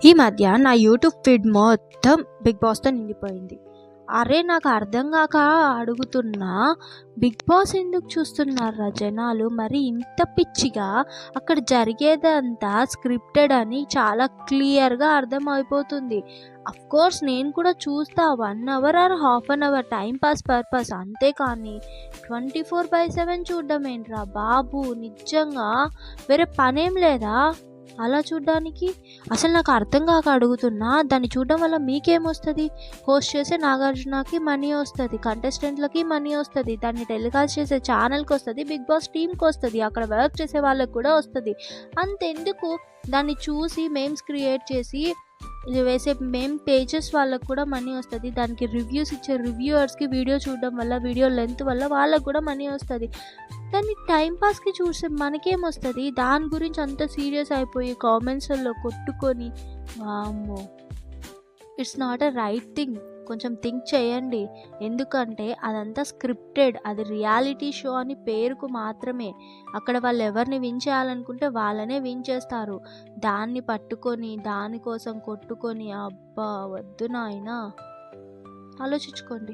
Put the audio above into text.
ఈ మధ్య నా యూట్యూబ్ ఫీడ్ మొత్తం బిగ్ బాస్తో నిండిపోయింది. అరే నాకు అర్థం కాక అడుగుతున్నా, బిగ్ బాస్ ఎందుకు చూస్తున్నారా జనాలు? మరి ఇంత పిచ్చిగా అక్కడ జరిగేదంతా స్క్రిప్టెడ్ అని చాలా క్లియర్గా అర్థమైపోతుంది. కోర్స్ నేను కూడా చూస్తా, 1 hour or half an hour time pass purpose, అంతేకాని 24/7 చూడడం ఏంట్రా బాబు? నిజంగా వేరే పనేం లేదా అలా చూడ్డానికి? అసలు నాకు అర్థం కాక అడుగుతున్నా, దాన్ని చూడడం వల్ల మీకేమొస్తుంది? హోస్ట్ చేసే నాగార్జునకి మనీ వస్తుంది, కంటెస్టెంట్లకి మనీ వస్తుంది, దాన్ని టెలికాస్ట్ చేసే ఛానల్కి వస్తుంది, బిగ్ బాస్ టీమ్కి వస్తుంది, అక్కడ వర్క్ చేసే వాళ్ళకి కూడా వస్తుంది. అంతెందుకు, దాన్ని చూసి మేమ్స్ క్రియేట్ చేసి వేసే మేమ్ పేజెస్ వాళ్ళకు కూడా మనీ వస్తుంది, దానికి రివ్యూస్ ఇచ్చే రివ్యూవర్స్కి వీడియో చూడడం వల్ల, వీడియో లెంత్ వల్ల వాళ్ళకు కూడా మనీ వస్తుంది. దాన్ని టైంపాస్కి చూస్తే మనకేమొస్తుంది? దాని గురించి అంత సీరియస్ అయిపోయి కామెంట్స్లో కొట్టుకొని, వామ్మో, it's not a right thing. కొంచెం థింక్ చేయండి. ఎందుకంటే అదంతా స్క్రిప్టెడ్, అది రియాలిటీ షో అని పేరుకు మాత్రమే. అక్కడ వాళ్ళు ఎవరిని విన్ చేయాలనుకుంటే వాళ్ళనే విన్ చేస్తారు. దాన్ని పట్టుకొని దానికోసం కొట్టుకొని, అబ్బా వద్దు నాయనా, ఆలోచించుకోండి.